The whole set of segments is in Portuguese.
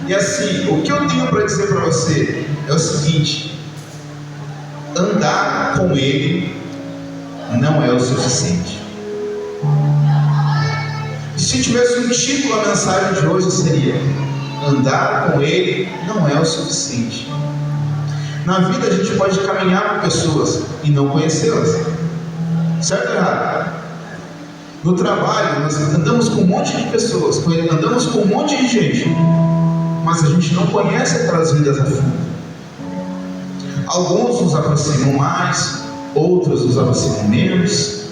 E assim, o que eu tenho para dizer para você é o seguinte: andar com Ele não é o suficiente. Se tivesse um título, a mensagem de hoje seria: andar com Ele não é o suficiente. Na vida a gente pode caminhar com pessoas e não conhecê-las, certo ou errado? No trabalho nós andamos com um monte de pessoas, andamos com um monte de gente, mas a gente não conhece aquelas vidas a fundo. Alguns nos aproximam mais, outros nos aproximam menos.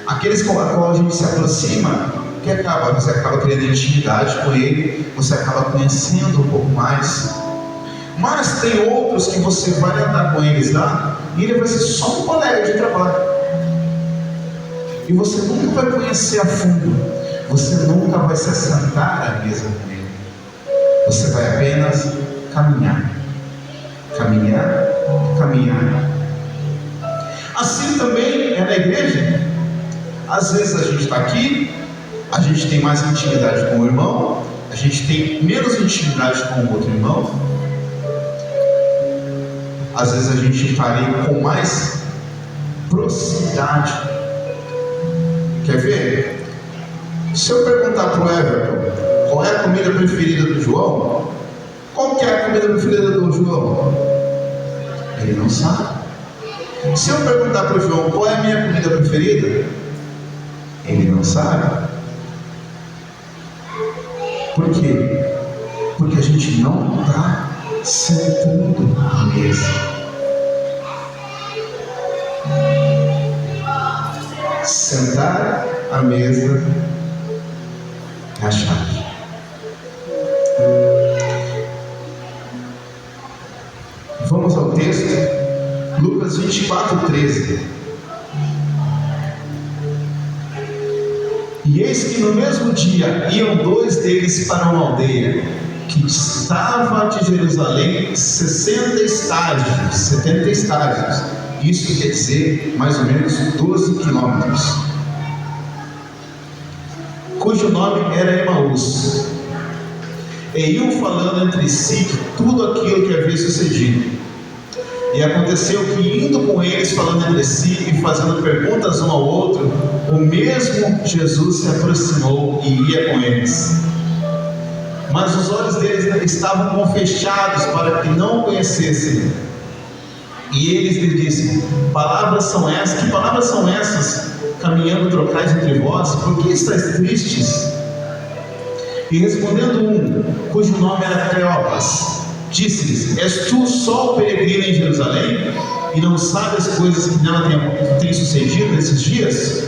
Aqueles com a qual a gente se aproxima, você acaba criando intimidade com ele, você acaba conhecendo um pouco mais. Mas tem outros que você vai andar com eles lá e ele vai ser só um colega de trabalho, e você nunca vai conhecer a fundo, você nunca vai se assentar à mesa com ele. Você vai apenas caminhar, caminhar, caminhar. Assim também é na igreja. Às vezes a gente está aqui, a gente tem mais intimidade com o irmão, a gente tem menos intimidade com o outro irmão. Às vezes a gente está ali com mais proximidade. Quer ver? Se eu perguntar para o Everton qual é a comida preferida do João, qual que é a comida preferida do João? Ele não sabe. Se eu perguntar para o João qual é a minha comida preferida, ele não sabe. Por quê? Porque a gente não está sentando à mesa. Sentar à mesa é a chave. Vamos ao texto, Lucas 24:13. E eis que no mesmo dia iam dois deles para uma aldeia que estava de Jerusalém 70 estádios. Isso quer dizer mais ou menos 12 quilômetros, cujo nome era Emaús. E iam falando entre si tudo aquilo que havia sucedido. E aconteceu que, indo com eles, falando entre si e fazendo perguntas um ao outro, o mesmo Jesus se aproximou e ia com eles. Mas os olhos deles estavam fechados para que não o conhecessem. E eles lhe disseram: que palavras são essas, caminhando trocais entre vós? Por que estáis tristes? E respondendo um, cujo nome era Cleopas, disse-lhes: és tu só o peregrino em Jerusalém, e não sabes as coisas que nela têm sucedido nesses dias?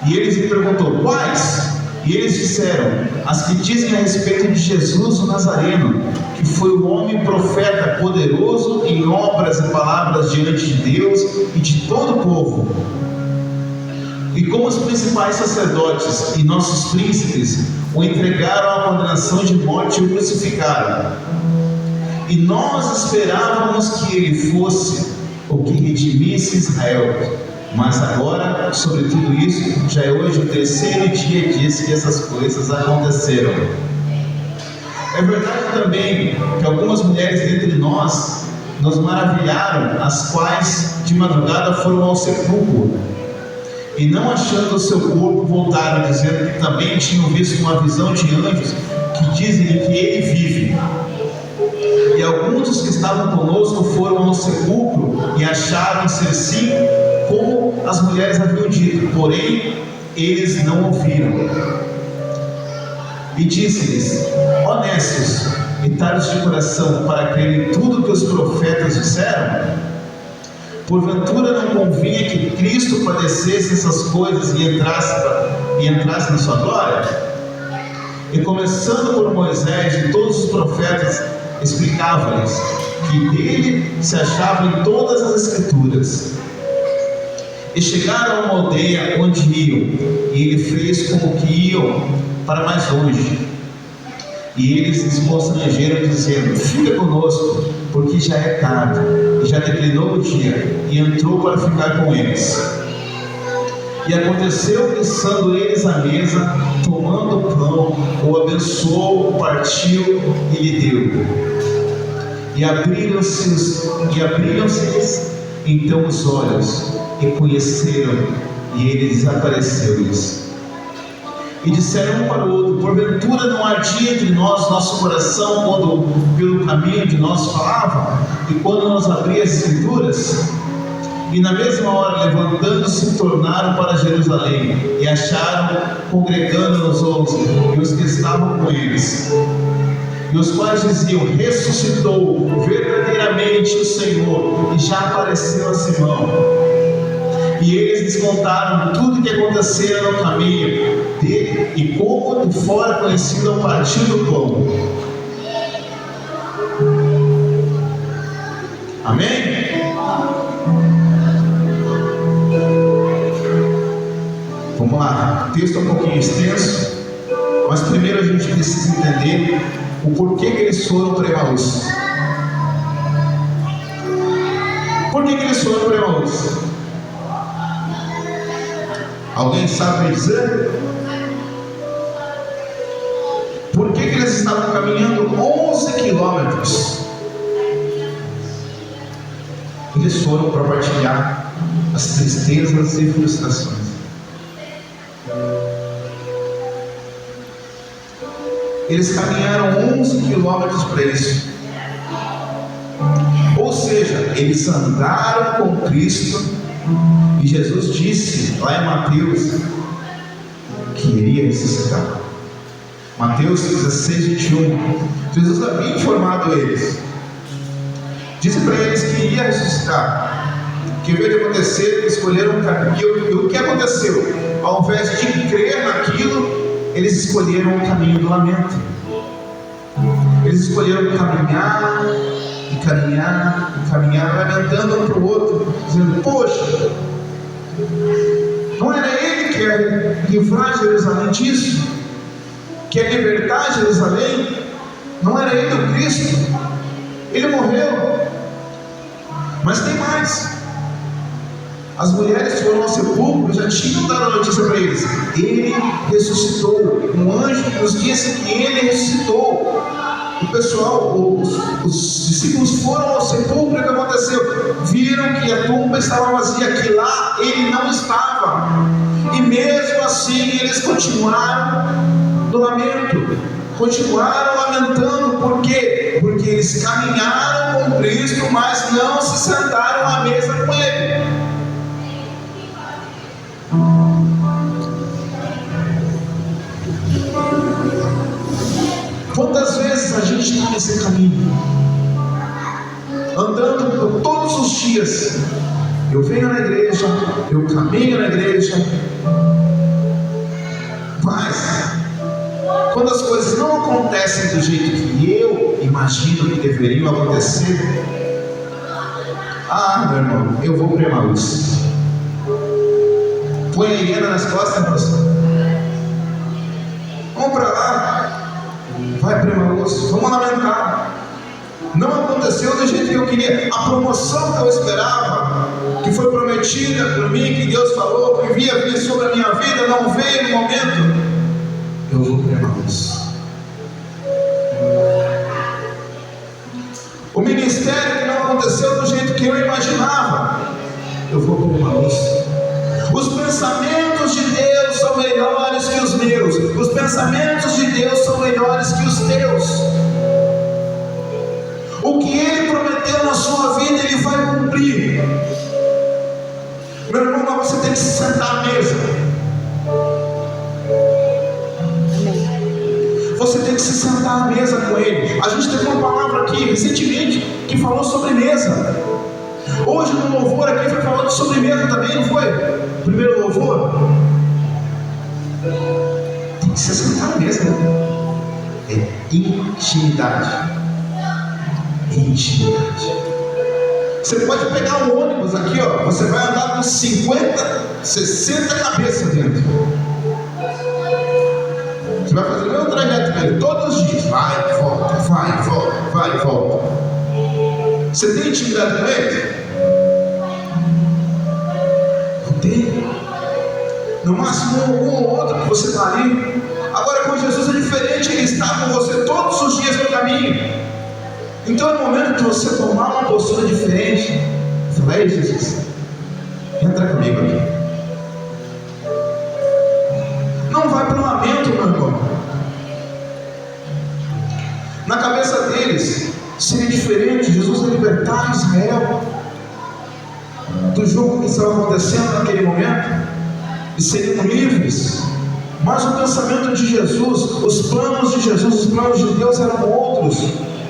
E eles lhe perguntou: quais? E eles disseram: as que dizem a respeito de Jesus o Nazareno, que foi um homem profeta, poderoso em obras e palavras diante de Deus e de todo o povo. E como os principais sacerdotes e nossos príncipes o entregaram à condenação de morte e o crucificaram. E nós esperávamos que ele fosse o que redimisse Israel. Mas agora, sobre tudo isso, já é hoje o terceiro dia diz que essas coisas aconteceram. É verdade também que algumas mulheres dentre nós nos maravilharam, as quais de madrugada foram ao sepulcro, e não achando o seu corpo, voltaram, dizendo que também tinham visto uma visão de anjos que dizem que ele vive. E alguns dos que estavam conosco foram ao sepulcro e acharam ser sim como as mulheres haviam dito, porém eles não ouviram. E disse-lhes: honestos e tardos de coração, para crerem tudo que os profetas disseram? Porventura não convinha que Cristo padecesse essas coisas e entrasse na sua glória? E começando por Moisés e todos os profetas, explicava-lhes que dele se achavam em todas as escrituras. E chegaram a uma aldeia onde iam, e ele fez como que iam para mais longe. E eles se constrangeram, dizendo: fica conosco, porque já é tarde, e já declinou o dia. E entrou para ficar com eles. E aconteceu que, estando eles à mesa, tomando o pão, pão, o abençoou, partiu e lhe deu. E abriram-se então os olhos, e conheceram, e ele desapareceu-lhes. E disseram um para o outro: porventura não ardia entre nós nosso coração, quando pelo caminho de nós falava, e quando nos abria as Escrituras? E na mesma hora, levantando-se, tornaram para Jerusalém, e acharam congregando os 11, e os que estavam com eles, e os quais diziam: ressuscitou verdadeiramente o Senhor, e já apareceu a Simão. E eles lhes contaram tudo o que acontecera no caminho dele, e como de fora conhecido ao partir do pão. Amém? Vamos lá, o texto é um pouquinho extenso, mas primeiro a gente precisa entender o porquê que eles foram para Emaús. Por que eles foram para Emaús? Alguém sabe me dizer? Por que eles estavam caminhando 11 quilômetros? Eles foram para partilhar as tristezas e frustrações. Eles caminharam 11 quilômetros para isso. Ou seja, eles andaram com Cristo, e Jesus disse lá em Mateus que iria ressuscitar. Mateus 16, 21. Jesus havia informado eles. Disse para eles que iria ressuscitar. Que veio de acontecer, escolheram um caminho. E o que aconteceu? Ao invés de crer naquilo, eles escolheram o caminho do lamento. Eles escolheram caminhar, lamentando um para o outro, dizendo: poxa, não era ele que ia livrar Jerusalém disso? Que ia libertar Jerusalém? Não era ele o Cristo? Ele morreu. Mas tem mais. As mulheres foram ao sepulcro, já tinham dado a notícia para eles: ele ressuscitou. Um anjo nos disse que ele ressuscitou. O pessoal, os discípulos foram ao sepulcro. E o que aconteceu? Viram que a tumba estava vazia, que lá ele não estava. E mesmo assim eles continuaram no lamento, continuaram lamentando. Por quê? Porque eles caminharam com Cristo, mas não se sentaram à mesa com ele. Quantas vezes a gente está nesse caminho, andando por todos os dias? Eu venho na igreja, eu caminho na igreja, mas quando as coisas não acontecem do jeito que eu imagino que deveriam acontecer, meu irmão, eu vou para Emaús. Põe a hiena nas costas, pastor. Vamos para lá. Vai para Emaús. Vamos lamentar. Não aconteceu do jeito que eu queria. A promoção que eu esperava, que foi prometida por mim, que Deus falou que ia vir sobre a minha vida, não veio no momento. Eu vou para Emaús. O ministério que não aconteceu do jeito que eu imaginava, eu vou para Emaús. Os pensamentos de Deus são melhores que os meus. Os pensamentos de Deus são melhores que os teus. O que Ele prometeu na sua vida, Ele vai cumprir. Meu irmão, mas você tem que se sentar à mesa. Você tem que se sentar à mesa com Ele. A gente teve uma palavra aqui recentemente que falou sobre mesa. Hoje no louvor aqui foi falando sobre mesa também, não foi? Primeiro louvor. Tem que se sentar à mesa. É intimidade. Intimidade. Você pode pegar um ônibus aqui, ó. Você vai andar com 50, 60 cabeças dentro. Você vai fazer o mesmo trajeto com ele todos os dias. Vai e volta, vai e volta, vai e volta. Você tem intimidade com ele? Não tem. No máximo um ou outro que você está ali. Agora com Jesus é diferente, Ele está com você todos os dias no caminho. Então é o momento de você tomar uma postura diferente. Fala, ei Jesus, entra comigo aqui. Não vai para o lamento, meu irmão. Na cabeça deles seria diferente. Jesus ia libertar Israel do jogo que estava acontecendo naquele momento, e seriam livres. Mas o pensamento de Jesus, os planos de Jesus, os planos de Deus eram outros,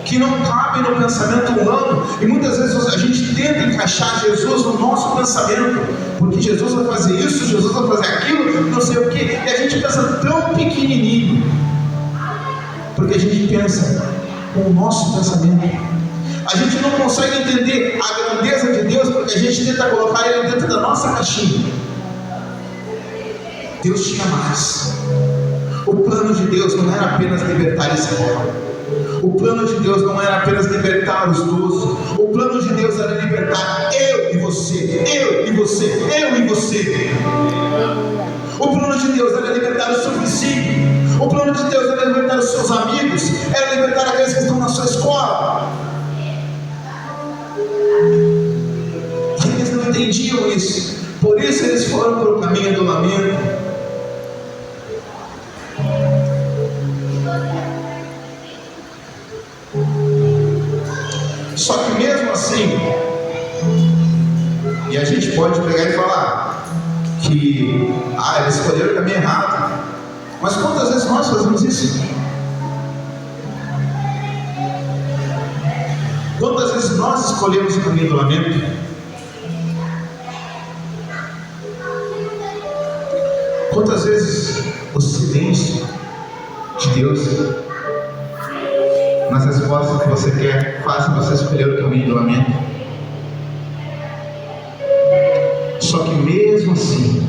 que não cabem no pensamento humano. E muitas vezes a gente tenta encaixar Jesus no nosso pensamento, porque Jesus vai fazer isso, Jesus vai fazer aquilo, não sei o que, e a gente pensa tão pequenininho, porque a gente pensa com o nosso pensamento. A gente não consegue entender a grandeza de Deus, porque a gente tenta colocar Ele dentro da nossa caixinha. Deus tinha mais. O plano de Deus não era apenas libertar Israel. O plano de Deus não era apenas libertar os 12. O plano de Deus era libertar eu e você, eu e você, eu e você. O plano de Deus era libertar o seu vizinho. O plano de Deus era libertar os seus amigos, era libertar aqueles que estão na sua escola. E eles não entendiam isso, por isso eles foram para o caminho do lamento. Só que mesmo assim, e a gente pode pegar e falar que eles escolheram o caminho errado, mas quantas vezes nós fazemos isso? Quantas vezes nós escolhemos o caminho do lamento? Quantas vezes o silêncio de Deus nas respostas que você quer faz você escolher o caminho do lamento? Só que mesmo assim,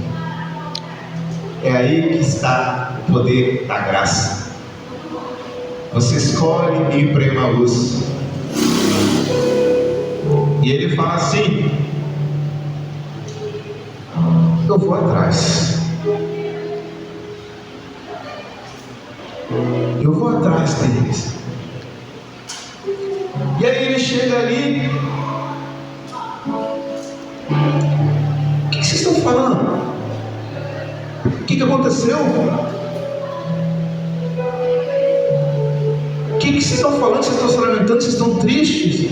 é aí que está o poder da graça. Você escolhe ir para Emaús, e Ele fala assim: eu vou atrás, eu vou atrás deles. E aí ele chega ali: o que vocês estão falando? O que aconteceu? O que vocês estão falando? Vocês estão se lamentando? Vocês estão tristes?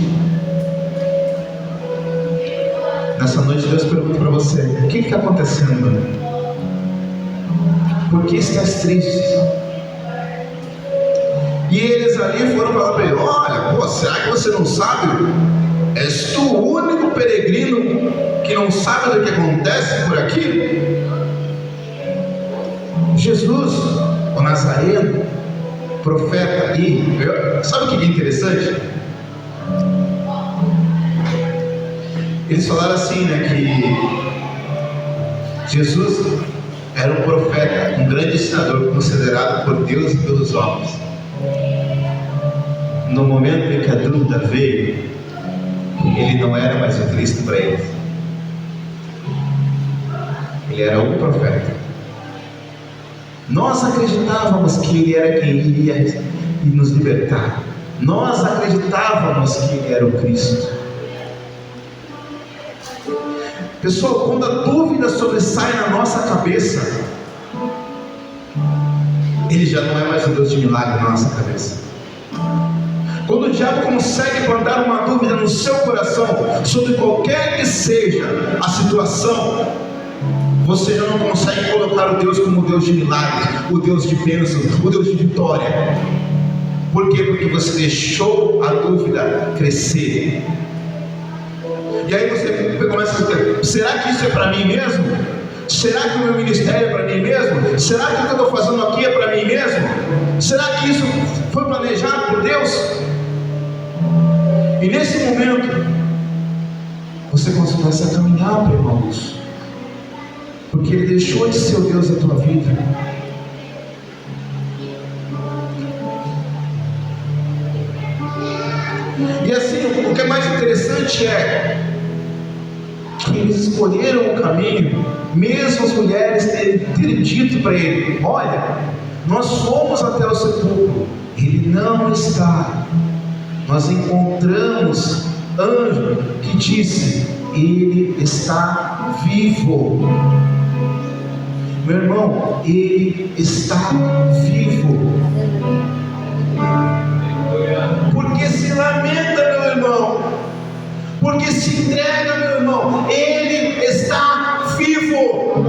Nessa noite Deus pergunta para você: o que está acontecendo? Por que estás triste? E eles ali foram falar para ele: olha, será que você não sabe? És tu o único peregrino que não sabe do que acontece por aqui? Jesus, o Nazareno, profeta, sabe o que é interessante? Eles falaram assim, que Jesus era um profeta, um grande ensinador, considerado por Deus e pelos homens. No momento em que a dúvida veio, ele não era mais o Cristo para eles. Ele era um profeta. Nós acreditávamos que Ele era quem iria nos libertar. Nós acreditávamos que Ele era o Cristo. Pessoal, quando a dúvida sobressai na nossa cabeça, Ele já não é mais um Deus de milagre na nossa cabeça. Quando o diabo consegue plantar uma dúvida no seu coração, sobre qualquer que seja a situação, você já não consegue colocar o Deus como o Deus de milagres, o Deus de bênção, o Deus de vitória. Por quê? Porque você deixou a dúvida crescer. E aí você começa a dizer: será que isso é para mim mesmo? Será que o meu ministério é para mim mesmo? Será que o que eu estou fazendo aqui é para mim mesmo? Será que isso foi planejado por Deus? E nesse momento, você começa a caminhar para Emaús, porque Ele deixou de ser o Deus da tua vida. E assim, o que é mais interessante é que eles escolheram o caminho, mesmo as mulheres terem dito para ele: olha, Nós fomos até o sepulcro, ele não está. Nós encontramos anjo que disse: ele está vivo. Meu irmão, ele está vivo. Porque se lamenta, meu irmão, porque se entrega, meu irmão, ele está vivo.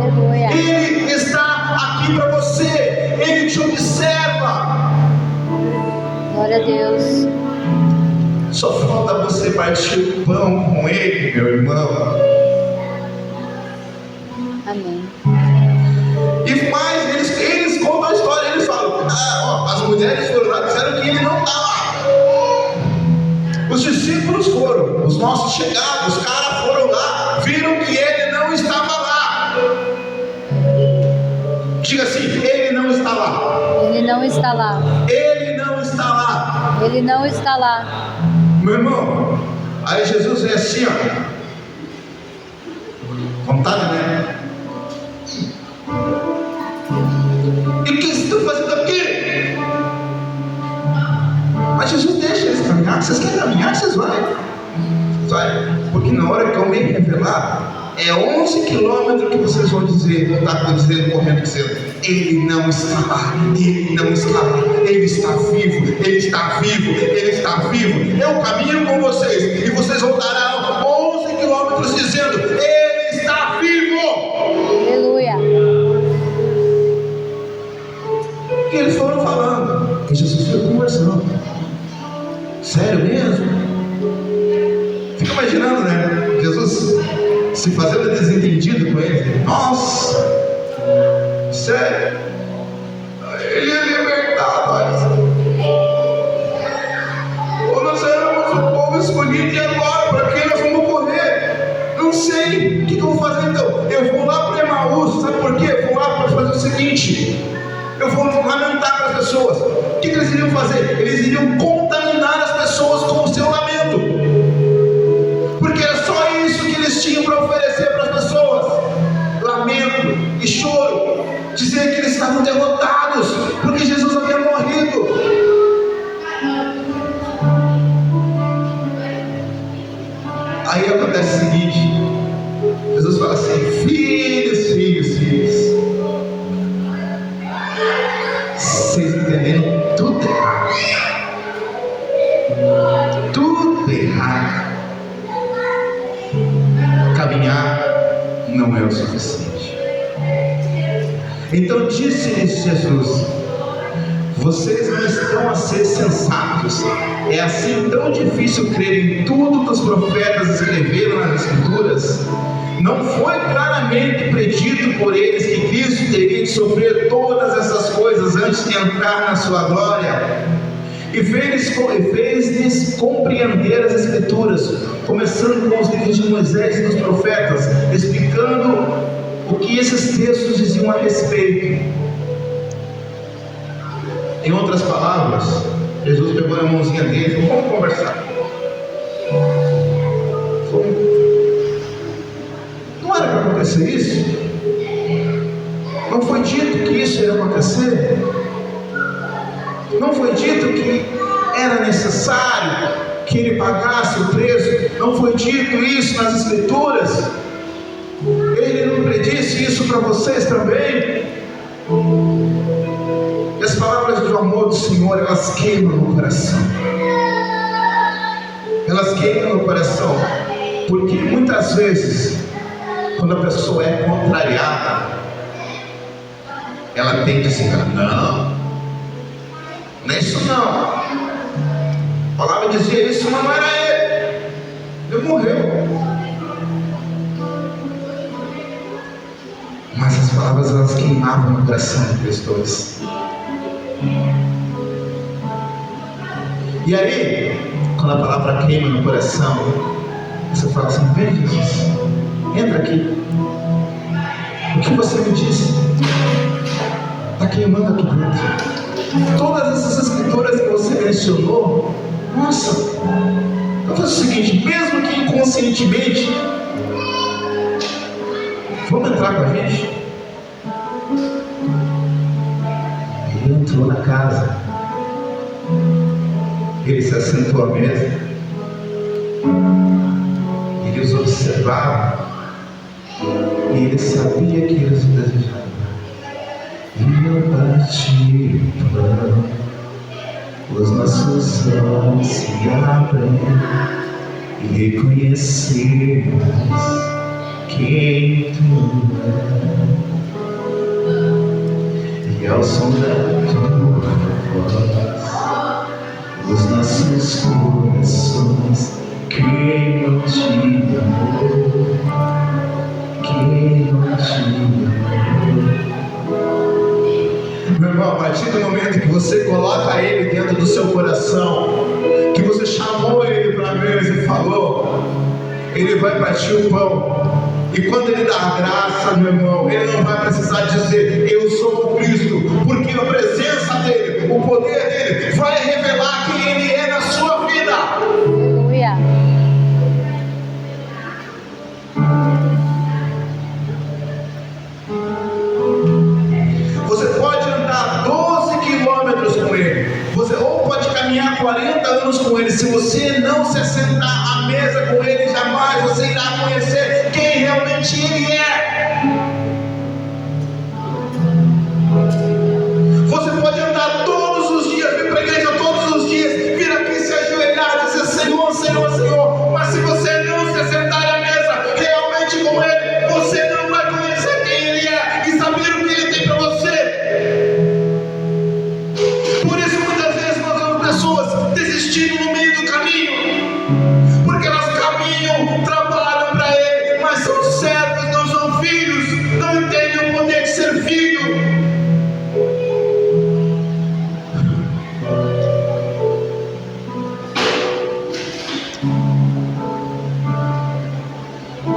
Ele está aqui para você, ele te observa. Glória a Deus. Só falta você partir o pão com ele, meu irmão. Amém. E mais, eles contam a história, eles falam: as mulheres foram lá, disseram que ele não está lá. Os discípulos foram, os nossos chegados, os caras foram lá, viram que ele não estava lá. Diga assim: ele não está lá. Ele não está lá. Ele não está lá. Ele não está lá. Meu irmão, aí Jesus é assim, ó. Vontade, né? E o que vocês estão fazendo aqui? Mas Jesus deixa eles caminhar. Vocês querem caminhar? Vocês vão. Vai. Porque na hora que eu me revelar, é 11 quilômetros que vocês vão dizer, vão estar dizendo, correndo, dizendo: ele não está lá, ele não está lá, ele está vivo, ele está vivo, ele está vivo. Eu caminho com vocês e vocês voltarão 11 quilômetros dizendo: ele está vivo. Aleluia. E eles foram falando, e Jesus foi conversando. Sério mesmo? Fica imaginando, né? Jesus se fazendo desentendido com ele. Nossa, sério? Ele é libertado, olha. Ou nós éramos o povo escolhido e agora, para quem nós vamos correr? Não sei. O que eu vou fazer então? Eu vou lá para Emaús, sabe por quê? Eu vou lá para fazer o seguinte: eu vou lamentar para as pessoas. O que eles iriam fazer? Eles iriam contaminar as pessoas com o seu lamento, porque era só isso que eles tinham para oferecer para as pessoas: lamento e choro, dizer que eles estavam derrotados porque Jesus havia morrido. Aí acontece o seguinte: Jesus fala assim: filhos, vocês entenderam tudo errado. Tudo errado. Caminhar não é o suficiente. Então disse-lhes Jesus: vocês não estão a ser sensatos. É assim tão difícil crer em tudo que os profetas escreveram nas Escrituras? Não foi claramente predito por eles que Cristo teria de sofrer todas essas coisas antes de entrar na sua glória? E fez-lhes compreender as Escrituras, começando com os livros de Moisés e dos profetas, explicando o que esses textos diziam a respeito. Em outras palavras, Jesus pegou na mãozinha dele e falou: vamos conversar. Não era para acontecer isso? Não foi dito que isso ia acontecer? Não foi dito que era necessário que ele pagasse o preço? Não foi dito isso nas Escrituras? Ele não predisse isso para vocês também? E as palavras do amor do Senhor, elas queimam no coração. Elas queimam no coração, porque muitas vezes, quando a pessoa é contrariada, ela tende a se falar: não é isso não. A palavra dizia isso, mas não era ele. Ele morreu. Mas as palavras, elas queimavam no coração daqueles dois. E aí, quando a palavra queima no coração, você fala assim: vem, Jesus, entra aqui. O que você me disse está queimando aqui dentro. Todas essas escrituras que você mencionou, nossa, então faz o seguinte: mesmo que inconscientemente, vamos entrar com a gente? entrou na casa, ele se assentou à mesa, ele os observava, e ele sabia que eles o desejavam. E eu parti o pão, os nossos olhos se abrem e reconhecemos quem tu és. E ao som da tua voz, os nossos corações queimam de amor, queimam de amor. Meu irmão, a partir do momento que você coloca ele dentro do seu coração, que você chamou ele para a mesa e falou, ele vai partir o pão. E quando ele dá a graça, meu irmão, ele não vai precisar dizer, eu sou o Cristo, porque a presença dele, o poder dele, vai revelar quem ele é na sua vida. Aleluia. Você pode andar 12 quilômetros com ele, você ou pode caminhar 40 anos com ele. Se você não se assentar à mesa com ele, jamais você irá conhecer quem realmente ele é. Você pode andar todos os dias, vir para a igreja todos os dias, vir aqui se ajoelhar e dizer Senhor, Senhor, Senhor, mas se você não se assentar à mesa realmente com ele, você não vai conhecer quem ele é e saber o que ele tem para você. Por isso muitas vezes nós vemos pessoas desistindo no meio do caminho, porque elas caminham, trabalham para ele, mas são servos, não são filhos, não entendem o poder de ser filho.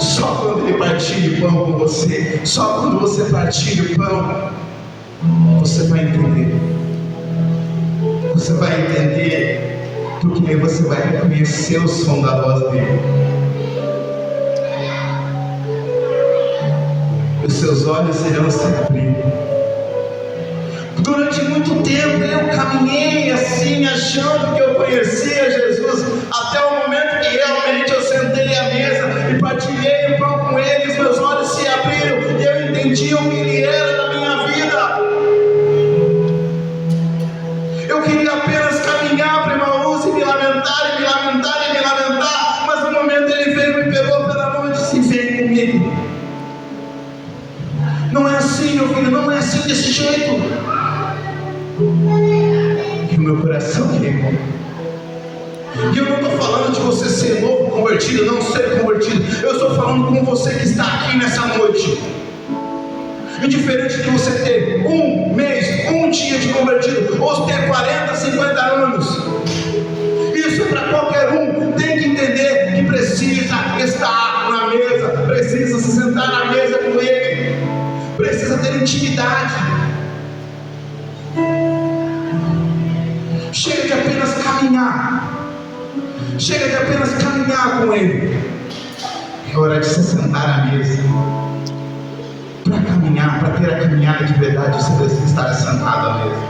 Só quando ele partilha o pão com você, só quando você partilha o pão, você vai entender. Você vai entender, porque aí você vai reconhecer o som da voz dele. Os seus olhos irão se abrir. Durante muito tempo eu caminhei assim, achando que eu conhecia Jesus, até o momento que realmente eu sentei à mesa e partilhei o pão com ele, os meus olhos se abriram e eu entendi o que ele era na minha vida. Eu queria apenas caminhar para Emaús e me lamentar, e me lamentar, e me lamentar, mas no momento ele veio, me pegou pela mão e disse, vem comigo. Não é assim, meu filho, não é assim desse jeito. E o meu coração queimou. E eu não estou falando de você ser novo convertido, não ser convertido. Eu estou falando com você que está aqui nessa noite. Indiferente de você ter um mês, um dia de convertido, ou ter 40, 50 anos. Isso é para qualquer um. Tem que entender que precisa estar na mesa, precisa se sentar na mesa com ele, precisa ter intimidade. Chega de apenas caminhar. Chega de apenas caminhar com ele. É hora de se sentar à mesa. Para caminhar, para ter a caminhada de verdade, você precisa estar sentado à mesa.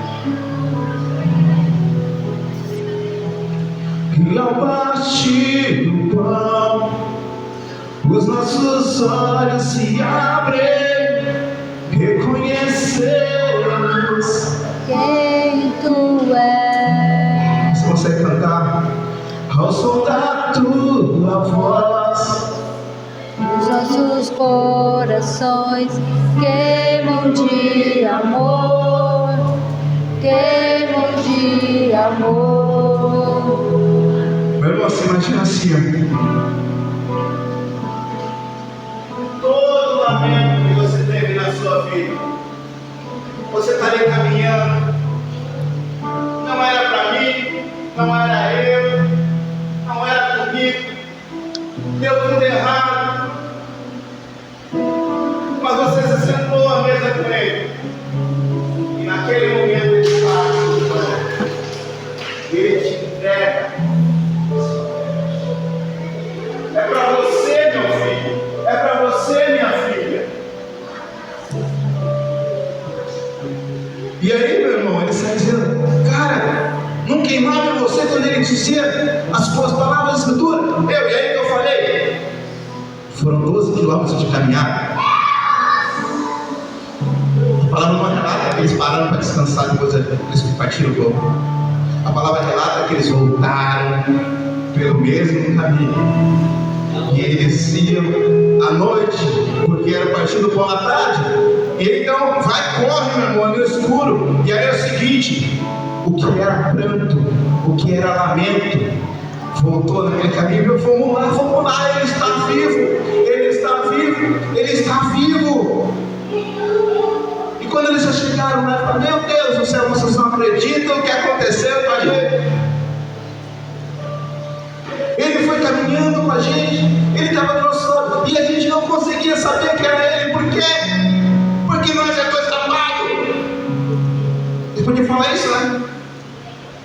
E ao partir do pão, os nossos olhos se abrem, reconhecemos Quem tu és. Você consegue cantar? Ao som da tua voz, Os nossos corações queimam de amor, queimam de amor. meu irmão, você imagina assim, todo lamento que você teve na sua vida, você está ali caminhando, não era para mim, não era eu, não era comigo, deu tudo errado, mas você se sentou à mesa com ele, e naquele momento ele parte do pão, ele te entrega. É para você, meu filho, é para você, minha filha. E aí, meu irmão, ele sai queimava em você quando ele dizia as suas palavras da Escritura? E aí que eu falei, foram 12 quilômetros de caminhada. A palavra não relata que eles pararam para descansar depois eles partiram o pão. A palavra relata que eles voltaram pelo mesmo caminho. E eles iam à noite, porque era partir do pão à tarde. E então, corre, meu irmão, no escuro. E aí é o seguinte: o que era pranto, o que era lamento, voltou naquele caminho. Vamos lá, ele está vivo, ele está vivo, ele está vivo. E quando eles já chegaram lá, falaram: meu Deus do céu, vocês não acreditam o que aconteceu com a gente. Ele foi caminhando com a gente, ele estava do nosso lado, e a gente não conseguia saber que era ele. Por quê? Porque nós é dois tapados. Você podia falar isso, né?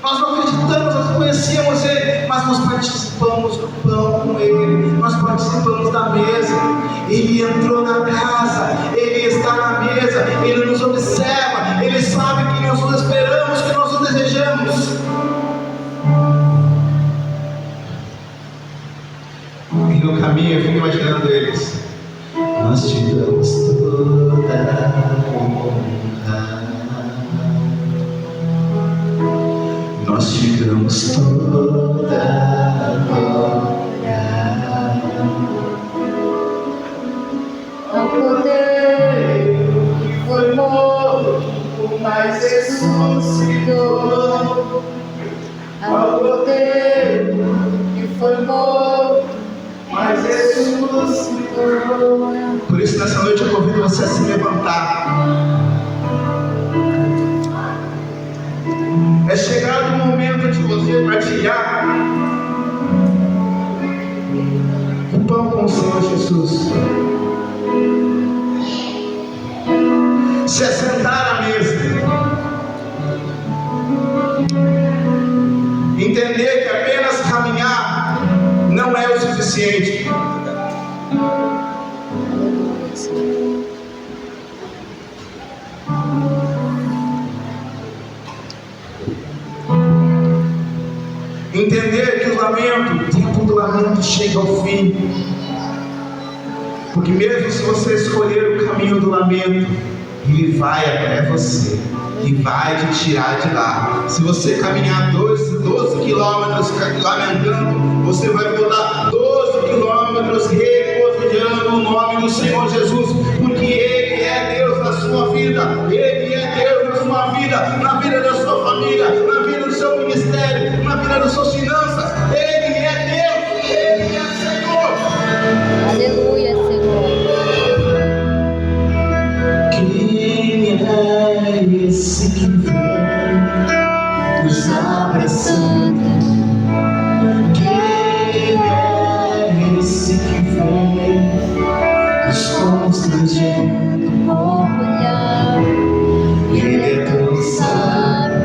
Nós não acreditamos, nós conhecíamos ele, mas nós participamos do pão com ele, nós participamos da mesa. Ele entrou na casa, ele está na mesa, ele nos observa, ele sabe que nós o esperamos, que nós o desejamos. E no caminho eu fico imaginando eles: nós te damos toda a honra, nós te damos toda a glória, ao poder que foi morto, mas ressuscitou, ao poder que foi morto, mas ressuscitou. Por isso nessa noite eu convido você a se levantar. É chegado o momento de você partilhar o pão com o Senhor Jesus. Se assentar à mesa. Entender que apenas caminhar não é o suficiente. Entender que o tempo do lamento chega ao fim. Porque mesmo se você escolher o caminho do lamento, ele vai até você e vai te tirar de lá. Se você caminhar 12 quilômetros lamentando, você vai voltar 12 quilômetros regozijando o nome do Senhor Jesus, porque Ele é Deus na sua vida, Ele é Deus na sua vida, na vida da sua família, na vida do seu ministério, na vida das suas finanças. Ele é Deus, Ele é Senhor. Aleluia, Senhor. Quem é esse que vem nos abraçando? Quem é esse que vem nos constrangendo com olhar? Ele é tão sábio,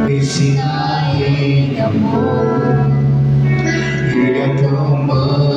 ensina em amor. Ele é tão humano,